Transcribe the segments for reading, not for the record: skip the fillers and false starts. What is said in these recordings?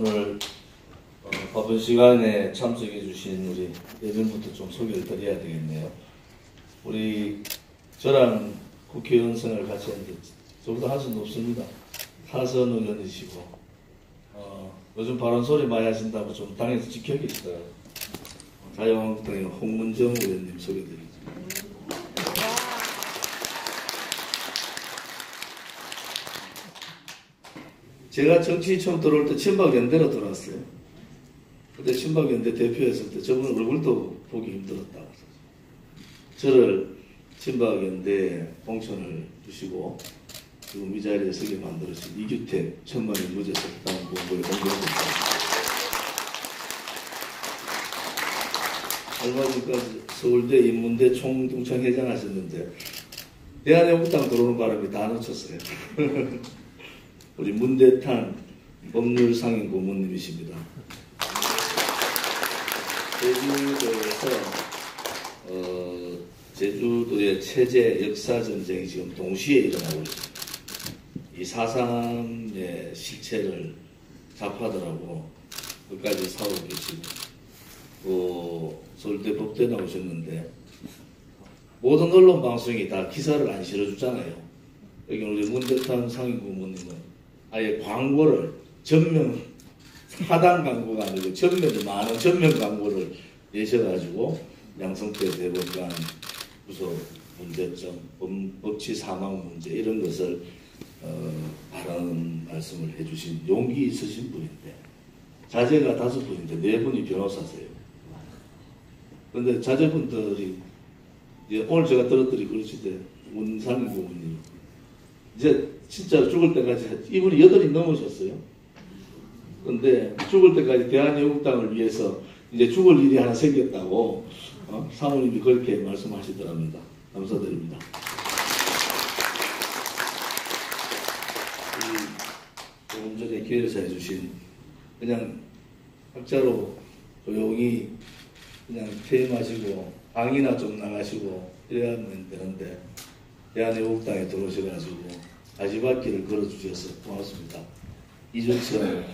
오늘 바쁜 시간에 참석해 주신 우리 예전부터 좀 소개를 드려야 되겠네요. 우리 저랑 국회의원 생활을 같이 했는데 저보다 할 수는 없습니다. 하선 의원이시고 요즘 발언 소리 많이 하신다고 좀 당에서 지켜 계시더라고요. 자유한국당의 홍문정 의원님 소개드리죠. 제가 정치 처음 들어올 때 친박연대로 들어왔어요. 그때 친박연대 대표였을 때 저분 얼굴도 보기 힘들었다. 저를 친박연대에 공천을 주시고 지금 이 자리에 서게 만들어주신 이규택 천만의 무죄 석방 공부에 공개하고 있습니다. 얼마 전까지 서울대 인문대 총동창 회장 하셨는데 대한애국당 들어오는 바람에 다 놓쳤어요. 우리 문대탄 법률상임 고문님이십니다. 제주도의 체제 역사 전쟁이 지금 동시에 일어나고 있습니다. 이 4.3의 실체를 좌파들하고 끝까지 싸우고 계시고 또 서울대 법대 나오셨는데 모든 언론 방송이 다 기사를 안 실어주잖아요. 여기 우리 문대탄 상임 고문님은 아예 광고를 전면 하단 광고가 아니고 전면에 많은 전면 광고를 내셔가지고 양성태 대법관 부서 문제점, 법치 사망 문제 이런 것을 바른 말씀을 해주신 용기 있으신 분인데 자제가 5분인데 4분이 변호사세요. 그런데 자제분들이 오늘 제가 들었더니 그러시대 문상임 고문님 이제 진짜 죽을 때까지 이분이 8이 넘으셨어요. 그런데 죽을 때까지 대한애국당을 위해서 이제 죽을 일이 하나 생겼다고 사모님이 그렇게 말씀하시더랍니다. 감사드립니다. 조금 전에 기회를 해주신 그냥 학자로 조용히 그냥 퇴임하시고 강의나 좀 나가시고 이래야 하면 되는데 대한애국당에 들어오셔가지고 가시밭길을 걸어주셔서 고맙습니다. 이준천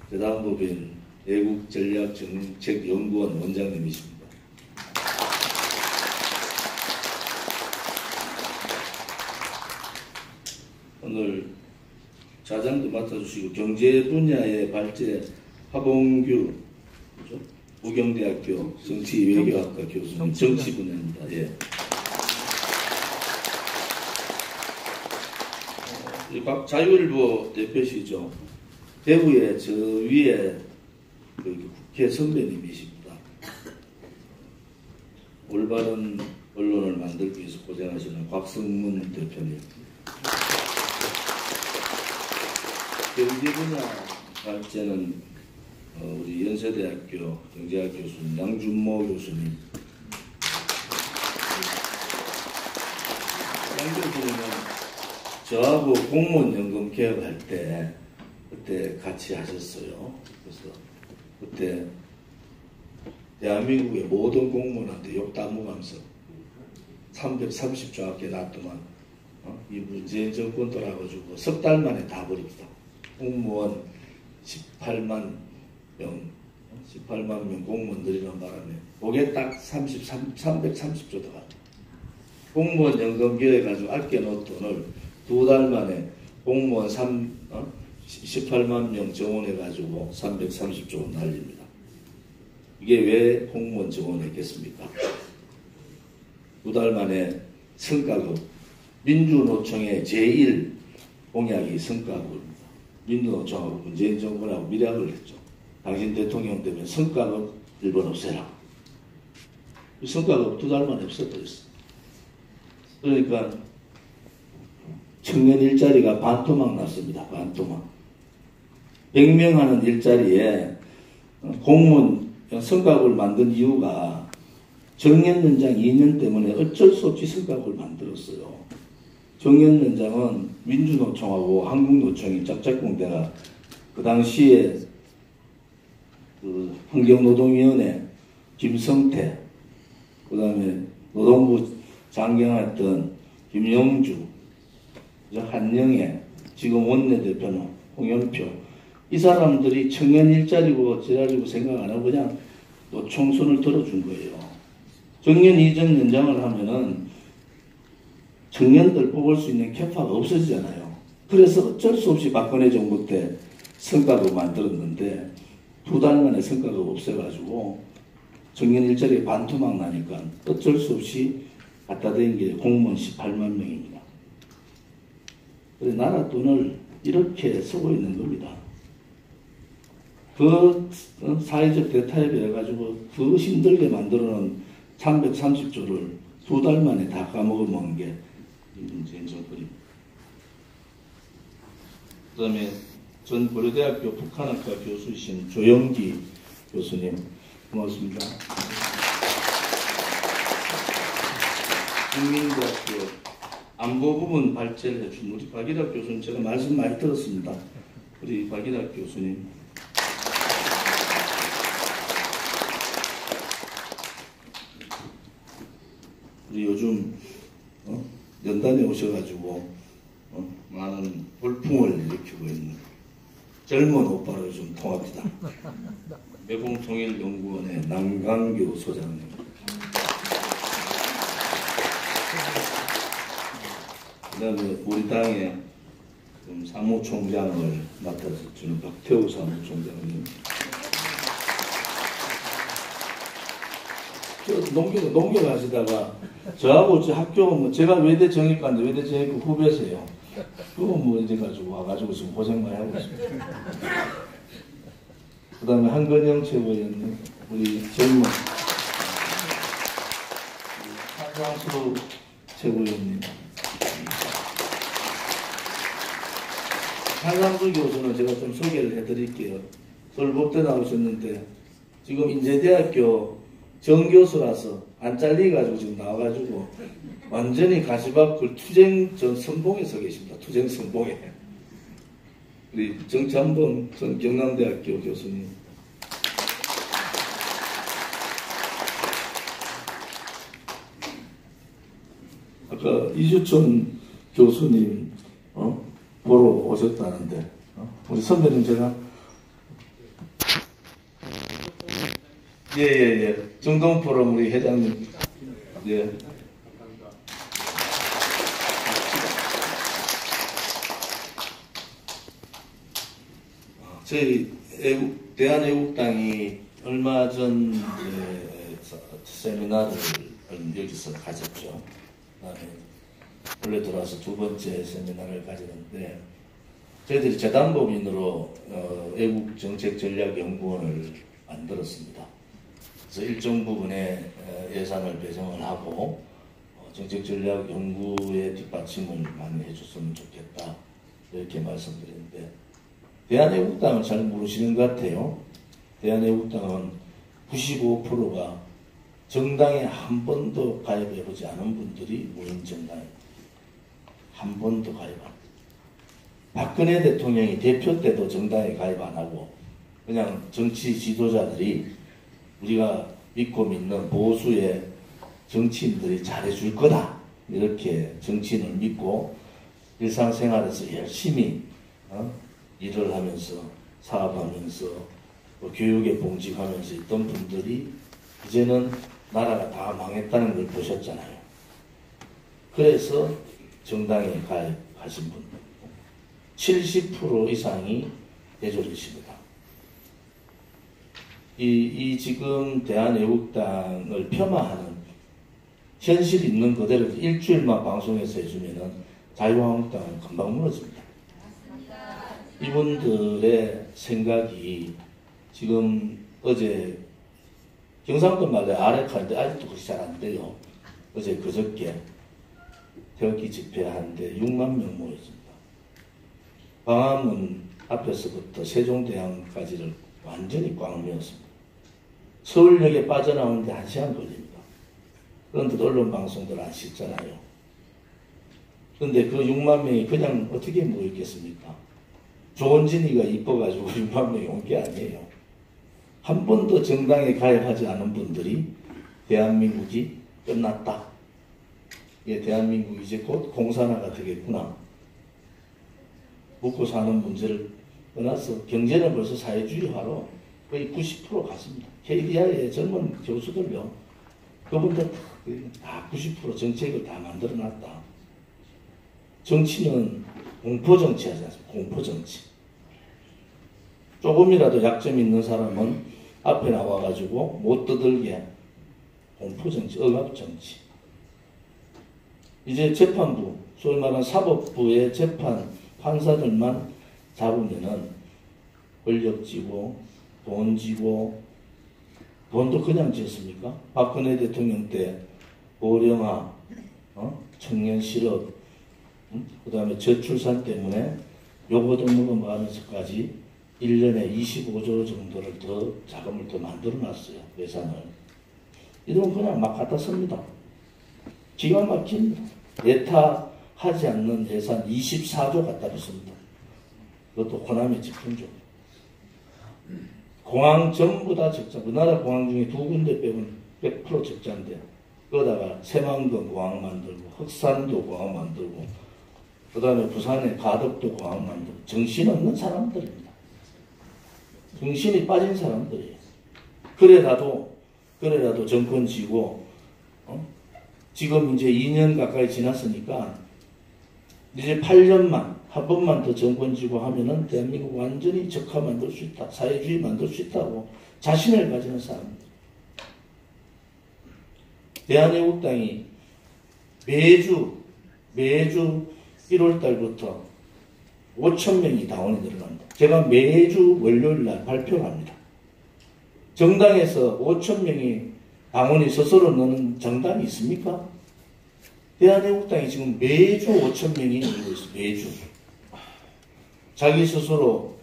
대단법인 애국전략정책연구원 원장님이십니다. 오늘 좌장도 맡아주시고 경제 분야의 발제 하봉규 우경대학교 정치외교학과 교수님 정치 분야입니다. 예. 자유일보 대표시죠. 대구에 저 위에 국회 선배님이십니다. 올바른 언론을 만들기 위해서 고생하시는 곽성문 대표님. 경제 분야 발제는 우리 연세대학교 경제학 교수님 양준모 교수님. 양 교수님은 저하고 공무원 연금 개혁할 때 그때 같이 하셨어요. 그래서 그때 대한민국의 모든 공무원한테 욕 다 먹으면서 330조 아껴 놨더만 이 문재인 정권 돌아가지고 석 달 만에 다 버립니다. 공무원 18만 명 공무원 늘리는 바람에 그게 딱 330조 더 갔다. 공무원 연금 개혁해가지고 아껴놓은 돈을 2달 만에 공무원 18만 명 정원해가지고 330조 원 날립니다. 이게 왜 공무원 정원했겠습니까? 2달 만에 성과급, 민주노총의 제1 공약이 성과급입니다. 민주노총하고 문재인 정권하고 밀약을 했죠. 당신 대통령 때문에 성과급 일본 없애라. 이 성과급 2달 만에 없애버렸어요. 그러니까 청년 일자리가 반토막 났습니다. 반토막. 100명 하는 일자리에 공무원 성과급을 만든 이유가 정년연장 2년 때문에 어쩔 수 없이 성과급을 만들었어요. 정년연장은 민주노총하고 한국노총이 짝짝꿍대가 그 당시에 그 환경노동위원회 김성태, 그 다음에 노동부 장경했던 김영주, 한영애, 지금 원내대표는 홍영표 이 사람들이 청년 일자리고 지라리고 생각 안 하고 그냥 노총선을 들어준 거예요. 정년 이전 연장을 하면은 청년들 뽑을 수 있는 캐파가 없어지잖아요. 그래서 어쩔 수 없이 박근혜 정부 때 성과급 만들었는데 2달 만에 성과급 없애가지고 청년 일자리에 반토막 나니까 어쩔 수 없이 갖다 댄 게 공무원 18만 명입니다. 그래서 나라 돈을 이렇게 쓰고 있는 겁니다. 그 사회적 대타협을 해가지고 그 힘들게 만들어놓은 330조를 2달 만에 다 까먹어먹은 게 이 문재인 정권입니다. 그 다음에 전 고려대학교 북한학과 교수이신 조영기 교수님 고맙습니다. 국민대학교 안보 부분 발제를 해준 우리 박일학 교수님 제가 말씀 많이 들었습니다. 우리 박일학 교수님 우리 요즘 연단에 오셔가지고 많은 돌풍을 일으키고 있는 젊은 오빠로 요즘 통합니다. 매봉통일연구원의 남강규 소장님. 그 다음에 우리 당의 사무총장을 맡아주는 박태우 사무총장님. 농경하시다가 저하고 저 학교 뭐 제가 외대 정익관인데 외대 정익과 후배세요. 그거 뭐 이제 가지고 와가지고 지금 고생 많이 하고 있습니다. 그 다음에 한건영 최고위원님, 우리 젊은 한상수 최고위원님. 한상수 교수는 제가 좀 소개를 해드릴게요. 서울법대 나오셨는데 지금 인제대학교 정교수라서 안 잘리가지고 지금 나와가지고 완전히 가시밭길 투쟁 전 선봉에 서 계십니다. 투쟁 선봉에. 우리 정찬범 전 경남대학교 교수님. 아까 이주천 교수님 보러 오셨다는데 우리 선배님 제가 예. 정동포럼 우리 회장님. 예. 저희 대한애국당이 얼마 전 세미나를 여기서 가졌죠. 원래 들어와서 2번째 세미나를 가졌는데 저희들이 재단법인으로 애국정책전략연구원을 만들었습니다. 그래서 일정 부분의 예산을 배정을 하고 정책전략연구의 뒷받침을 많이 해줬으면 좋겠다 이렇게 말씀드렸는데 대한애국당은 잘 모르시는 것 같아요. 대한애국당은 95%가 정당에 한 번도 가입해보지 않은 분들이 모인 정당에 한 번도 가입 안 합니다. 박근혜 대통령이 대표 때도 정당에 가입 안 하고 그냥 정치 지도자들이 우리가 믿고 믿는 보수의 정치인들이 잘해줄 거다 이렇게 정치인을 믿고 일상생활에서 열심히 일을 하면서 사업하면서 교육에 봉직하면서 있던 분들이 이제는 나라가 다 망했다는 걸 보셨잖아요. 그래서 정당에 가입하신 분들 70% 이상이 대졸이십니다. 이 지금 대한애국당을 폄하하는 현실 있는 그대로 일주일만 방송에서 해주면은 자유한국당은 금방 무너집니다. 이분들의 생각이 지금 어제 경상도 말에 아래카인데 아직도 그렇게 잘 안 돼요. 어제 그저께 태극기 집회하는데 6만 명 모였습니다. 광화문 앞에서부터 세종대왕까지를 완전히 꽉 메웠습니다. 서울역에 빠져나오는데 1시간 걸립니다. 그런데 언론 방송들 안 씻잖아요. 그런데 그 6만 명이 그냥 어떻게 모였겠습니까? 조원진이가 이뻐가지고 6만 명이 온 게 아니에요. 한 번도 정당에 가입하지 않은 분들이 대한민국이 끝났다. 예, 대한민국이 이제 곧 공산화가 되겠구나. 먹고 사는 문제를 떠나서 경제는 벌써 사회주의화로 거의 90% 갔습니다. KDI의 젊은 교수들요. 그분들 다 90% 정책을 다 만들어놨다. 정치는 공포정치 하지 않습니까? 공포정치. 조금이라도 약점이 있는 사람은 앞에 나와가지고 못 떠들게 공포정치, 억압정치. 이제 재판부, 소위 말하는 사법부의 재판 판사들만 잡으면은 권력 쥐고 돈 쥐고 돈도 그냥 쥐었습니까? 박근혜 대통령 때 고령화, 청년 실업, 그 다음에 저출산 때문에 요거도 먹어가면서까지 1년에 25조 정도를 더 자금을 더 만들어 놨어요. 예산을. 이들은 그냥 막 갖다 씁니다. 기가 막힙니다. 예타하지 않는 예산 24조 갖다 줬습니다. 그것도 호남의 집중적. 공항 전부 다 적자. 우리나라 공항 중에 2군데 빼면 100% 적자인데 그러다가 새만금 공항 만들고 흑산도 공항 만들고 그 다음에 부산의 가덕도 공항 만들고 정신없는 사람들입니다. 정신이 빠진 사람들이에요. 그래라도 정권 쥐고 지금 이제 2년 가까이 지났으니까 이제 8년만 한 번만 더 정권 쥐고 하면은 대한민국 완전히 적화 만들 수 있다. 사회주의 만들 수 있다고 자신을 가지는 사람들. 대한애국당이 매주 1월달부터 5,000명이 당원이 늘어납니다. 제가 매주 월요일날 발표를 합니다. 정당에서 5,000명이 당원이 스스로 넣는 정당이 있습니까? 대한애국당이 지금 매주 5,000명이 늘고 있어요. 매주. 자기 스스로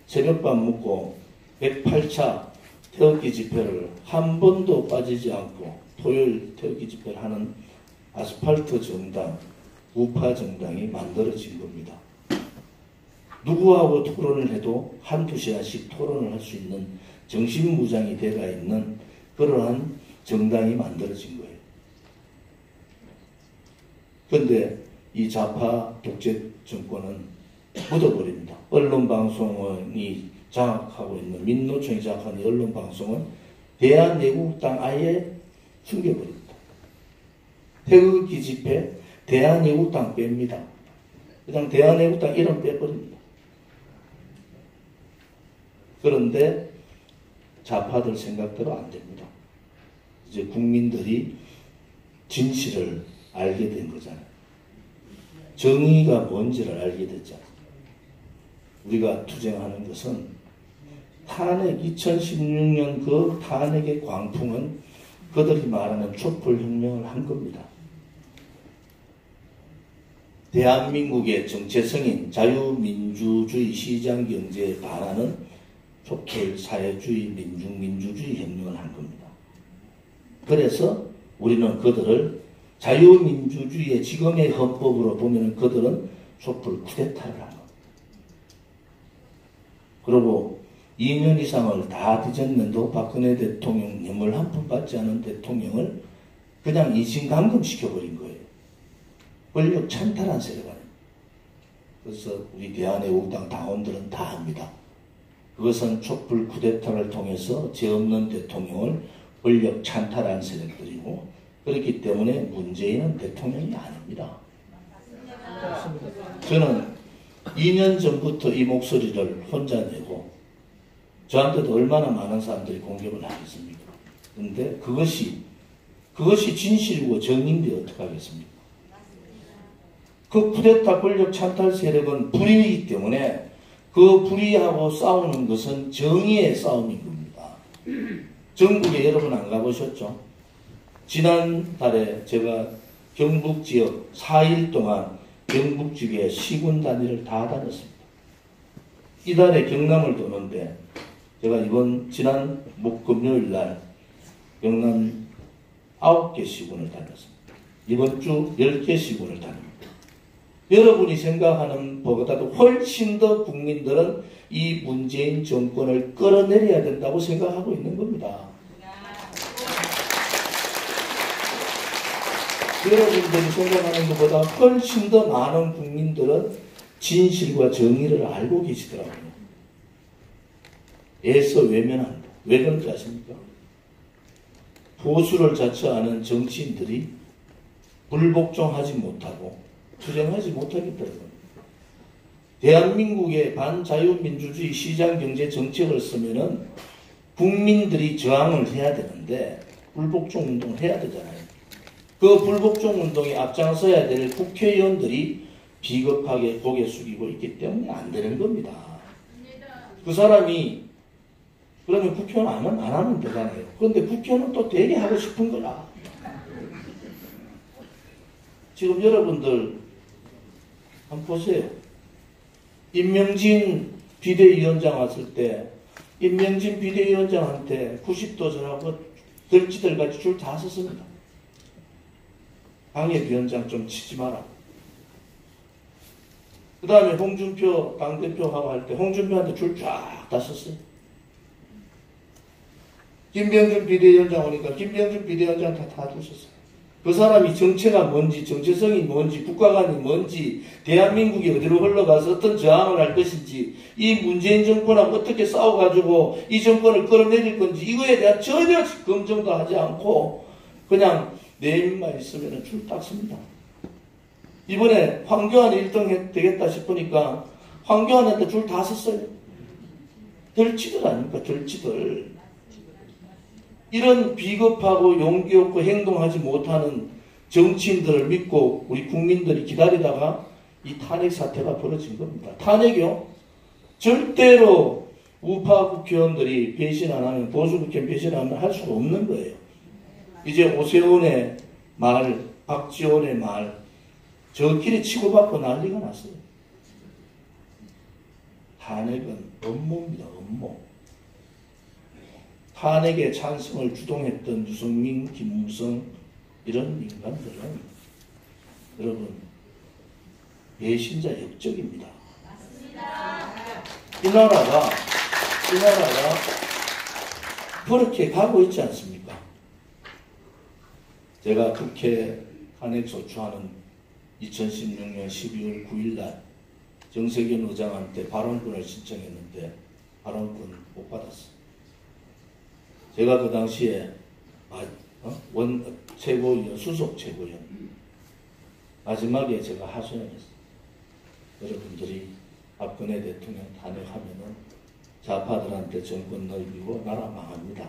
새벽밥 먹고 108차 태극기 집회를 한 번도 빠지지 않고 토요일 태극기 집회를 하는 아스팔트 정당, 우파 정당이 만들어진 겁니다. 누구하고 토론을 해도 한두 시간씩 토론을 할 수 있는 정신무장이 돼가 있는 그러한 정당이 만들어진 거예요. 그런데 이 좌파 독재 정권은 묻어버립니다. 언론방송이 장악하고 있는 민노총이 장악하는 언론방송은 대한애국당 아예 숨겨버립니다. 태극기 집회 대한애국당 뺍니다. 그냥 대한애국당 이름 빼버립니다. 그런데 좌파들 생각대로 안 됩니다. 이제 국민들이 진실을 알게 된 거잖아요. 정의가 뭔지를 알게 됐잖아요. 우리가 투쟁하는 것은 탄핵, 2016년 그 탄핵의 광풍은 그들이 말하는 촛불혁명을 한 겁니다. 대한민국의 정체성인 자유민주주의 시장경제에 반하는 촛불 사회주의 민중민주주의 혁명을 한 겁니다. 그래서 우리는 그들을 자유민주주의의 지금의 헌법으로 보면 그들은 촛불 쿠데타를 한 겁니다. 그리고 2년 이상을 다 뒤졌는데도 박근혜 대통령 뇌물 한 푼 받지 않은 대통령을 그냥 이진감금 시켜버린 거예요. 권력 찬탈한 세력 아닙니다. 그래서 우리 대한애국당 당원들은 다 압니다. 그것은 촛불 쿠데타를 통해서 죄 없는 대통령을 권력 찬탈한 세력들이고 그렇기 때문에 문재인은 대통령이 아닙니다. 저는 2년 전부터 이 목소리를 혼자 내고 저한테도 얼마나 많은 사람들이 공격을 하겠습니까? 그런데 그것이 진실이고 정의인데 어떡하겠습니까? 그 쿠데타 권력 찬탈 세력은 불의이기 때문에 그 불의하고 싸우는 것은 정의의 싸움인 겁니다. 전국에 여러분 안 가보셨죠? 지난달에 제가 경북지역 4일 동안 경북지역의 시군 단위를 다 다녔습니다. 이달에 경남을 도는데 제가 지난 금요일 날 경남 9개 시군을 다녔습니다. 이번 주 10개 시군을 다닙니다. 여러분이 생각하는 것보다도 훨씬 더 국민들은 이 문재인 정권을 끌어내려야 된다고 생각하고 있는 겁니다. 여러분들이 생각하는 것보다 훨씬 더 많은 국민들은 진실과 정의를 알고 계시더라고요. 애서 외면한다. 왜 그런지 아십니까? 보수를 자처하는 정치인들이 불복종하지 못하고 투쟁하지 못하기 때문입니다. 대한민국의 반자유민주주의 시장경제 정책을 쓰면은 국민들이 저항을 해야 되는데 불복종 운동을 해야 되잖아요. 그 불복종 운동에 앞장서야 될 국회의원들이 비겁하게 고개 숙이고 있기 때문에 안 되는 겁니다. 그 사람이 그러면 국회의원 안 하면 되잖아요. 그런데 국회의원은 또 되게 하고 싶은 거라. 지금 여러분들 한번 보세요. 임명진 비대위원장 왔을 때 임명진 비대위원장한테 90도 전하고 들쥐들같이 줄 다 섰습니다. 방해위원장 좀 치지 마라. 그 다음에 홍준표 당대표하고 할 때 홍준표한테 줄 쫙 다 섰어요. 김병준 비대위원장 오니까 김병준 비대위원장 다 두셨어요. 그 사람이 정체가 뭔지, 정체성이 뭔지, 국가관이 뭔지, 대한민국이 어디로 흘러가서 어떤 저항을 할 것인지, 이 문재인 정권하고 어떻게 싸워가지고 이 정권을 끌어내릴 건지, 이거에 대한 전혀 검증도 하지 않고 그냥 내임만 있으면 줄 딱 씁니다. 이번에 황교안이 1등 되겠다 싶으니까 황교안한테 줄 다 썼어요. 덜치들 아닙니까? 덜치들. 이런 비겁하고 용기 없고 행동하지 못하는 정치인들을 믿고 우리 국민들이 기다리다가 이 탄핵 사태가 벌어진 겁니다. 탄핵이요? 절대로 우파 국회의원들이 배신 안 하면, 보수 국회의원 배신 안 하면 할 수가 없는 거예요. 이제 오세훈의 말, 박지원의 말, 저끼리 치고받고 난리가 났어요. 탄핵은 업무입니다. 업무. 탄핵에 찬성을 주동했던 유승민, 김무성 이런 인간들은 여러분 배신자 역적입니다. 맞습니다. 이 나라가 그렇게 가고 있지 않습니까? 제가 국회 탄핵 소추하는 2016년 12월 9일 날 정세균 의장한테 발언권을 신청했는데 발언권 못 받았어요. 제가 그 당시에 최고위원, 수석 최고위원 마지막에 제가 하소연을 했어요. 여러분들이 박근혜 대통령 탄핵하면은 좌파들한테 정권 넓히고 나라 망합니다.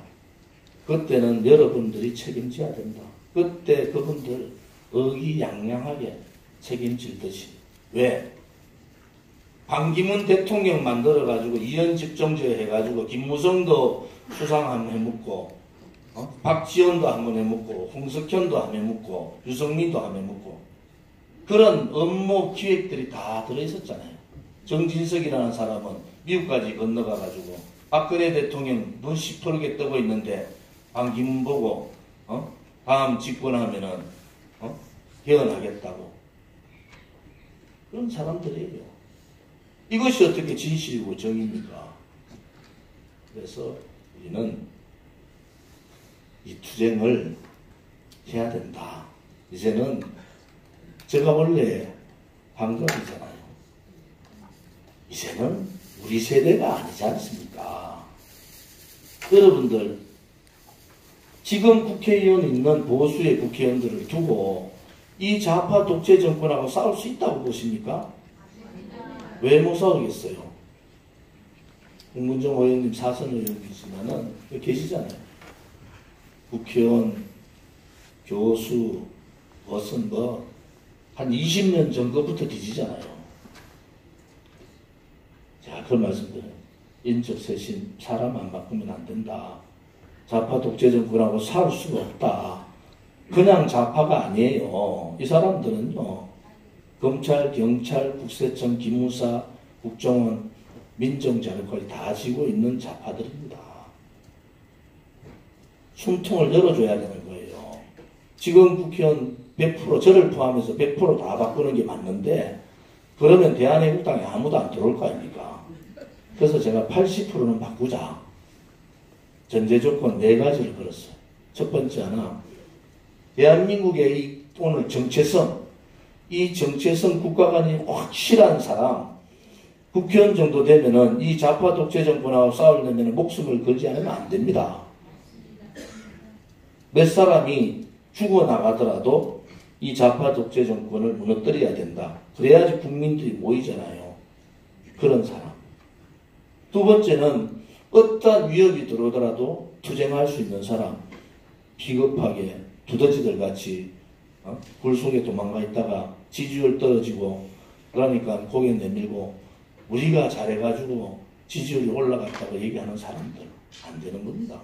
그때는 여러분들이 책임져야 된다. 그때 그분들 의기양양하게 책임질 듯이. 왜? 반기문 대통령 만들어가지고 이현직 정제 해가지고 김무성도 수상 한번 해먹고, 박지원도 한번 해먹고, 홍석현도 한번 해먹고, 유승민도 한번 해먹고, 그런 업무 기획들이 다 들어있었잖아요. 정진석이라는 사람은 미국까지 건너가가지고 박근혜 대통령 눈 시퍼렇게 뜨고 있는데 반기문 보고 다음 집권하면은 해원하겠다고. 그런 사람들이에요. 이것이 어떻게 진실이고 정의입니까? 그래서 우리는 이 투쟁을 해야 된다. 이제는 제가 원래 반갑이잖아요. 이제는 우리 세대가 아니지 않습니까? 여러분들 지금 국회의원 있는 보수의 국회의원들을 두고 이 좌파 독재 정권하고 싸울 수 있다고 보십니까? 왜 못 싸우겠어요? 홍문정 의원님 사선 의원이지만은 계시잖아요. 국회의원, 교수, 무슨 한 20년 전부터 뒤지잖아요. 자, 그런 말씀드려요. 인적 쇄신, 사람 안 바꾸면 안 된다. 좌파 독재 정권하고 살 수가 없다. 그냥 좌파가 아니에요. 이 사람들은요, 검찰, 경찰, 국세청, 기무사, 국정원, 민정자료까지 다 지고 있는 좌파들입니다. 숨통을 열어줘야 되는 거예요. 지금 국회의원 100%, 저를 포함해서 100% 다 바꾸는 게 맞는데, 그러면 대한애국당에 아무도 안 들어올 거 아닙니까? 그래서 제가 80%는 바꾸자. 전제 조건 4가지를 걸었어요. 첫 번째 하나, 대한민국의 이 오늘 정체성, 이 정체성 국가관이 확실한 사람, 국회의원 정도 되면은 이 좌파 독재 정권하고 싸우려면 목숨을 걸지 않으면 안 됩니다. 몇 사람이 죽어나가더라도 이 좌파 독재 정권을 무너뜨려야 된다. 그래야지 국민들이 모이잖아요. 그런 사람. 두 번째는 어떠한 위협이 들어오더라도 투쟁할 수 있는 사람. 비겁하게 두더지들 같이 굴 속에 도망가 있다가 지지율 떨어지고 그러니까 고개 내밀고 우리가 잘해가지고 지지율이 올라갔다고 얘기하는 사람들 안 되는 겁니다.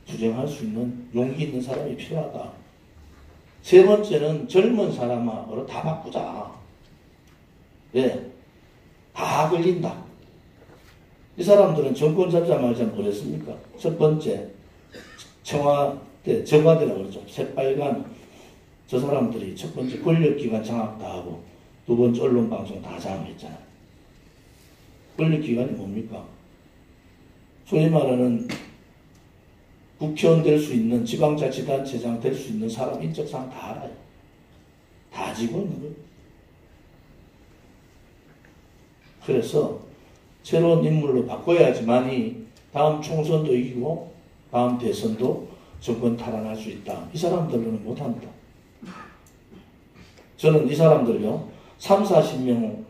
투쟁할 수 있는 용기 있는 사람이 필요하다. 세 번째는 젊은 사람하고 다 바꾸자. 왜? 다 걸린다. 이 사람들은 정권 잡자마자 뭐랬습니까? 첫 번째 청와대, 정화대라고 그러죠. 새빨간 저 사람들이 첫 번째 권력기관 장악 다 하고 두 번째 언론방송 다 장악했잖아요. 권력기관이 뭡니까? 소위 말하는 국회의원 될 수 있는 지방자치단체장 될 수 있는 사람 인적사항 다 알아요. 다 지고 있는 거예요. 그래서 새로운 인물로 바꿔야지만이 다음 총선도 이기고 다음 대선도 정권 탈환할 수 있다. 이 사람들로는 못합니다. 저는 이 사람들요 3, 40명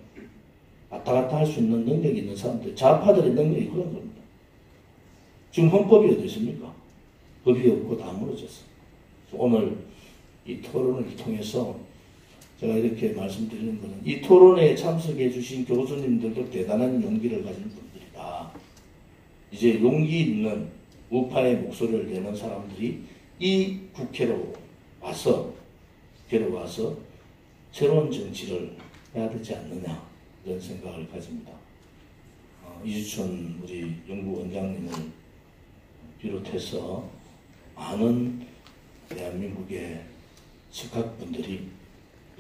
왔다 갔다 할 수 있는 능력이 있는 사람들, 좌파들의 능력이 그런 겁니다. 지금 헌법이 어디 있습니까? 법이 없고 다 무너졌어요. 오늘 이 토론을 통해서 제가 이렇게 말씀드리는 것은 이 토론에 참석해 주신 교수님들도 대단한 용기를 가진 분들이다. 이제 용기 있는 우파의 목소리를 내는 사람들이 이 국회로 와서 새로운 정치를 해야 되지 않느냐 이런 생각을 가집니다. 이주천 우리 연구원장님을 비롯해서 많은 대한민국의 석학분들이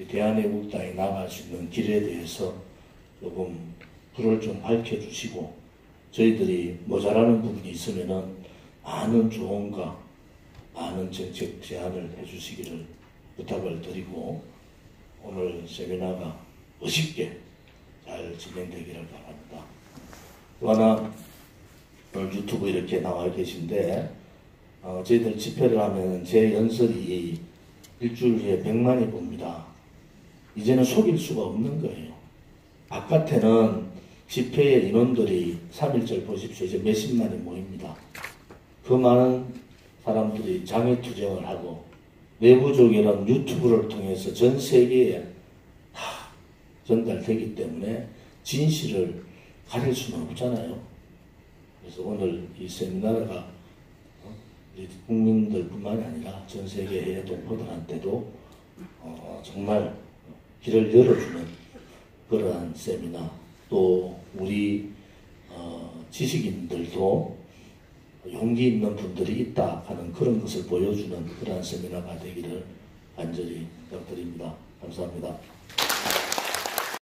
대한애국당이 나아갈 수 있는 길에 대해서 조금 불을 좀 밝혀주시고 저희들이 모자라는 부분이 있으면은 많은 조언과 많은 정책 제안을 해주시기를 부탁을 드리고 오늘 세미나가 멋있게 잘 진행되기를 바랍니다. 또 하나 오늘 유튜브 이렇게 나와 계신데 저희들 집회를 하면 제 연설이 일주일에 100만이 봅니다. 이제는 속일 수가 없는 거예요. 바깥에는 집회의 인원들이 3.1절 보십시오. 이제 몇십만이 모입니다. 그 많은 사람들이 장애투쟁을 하고 내부적으로는 유튜브를 통해서 전 세계에 다 전달되기 때문에 진실을 가릴 수는 없잖아요. 그래서 오늘 이 세미나가 우리 국민들뿐만이 아니라 전 세계의 동포들한테도 정말 길을 열어주는 그러한 세미나, 또 우리 지식인들도 용기 있는 분들이 있다 하는 그런 것을 보여주는 그러한 세미나가 되기를 간절히 부탁드립니다. 감사합니다.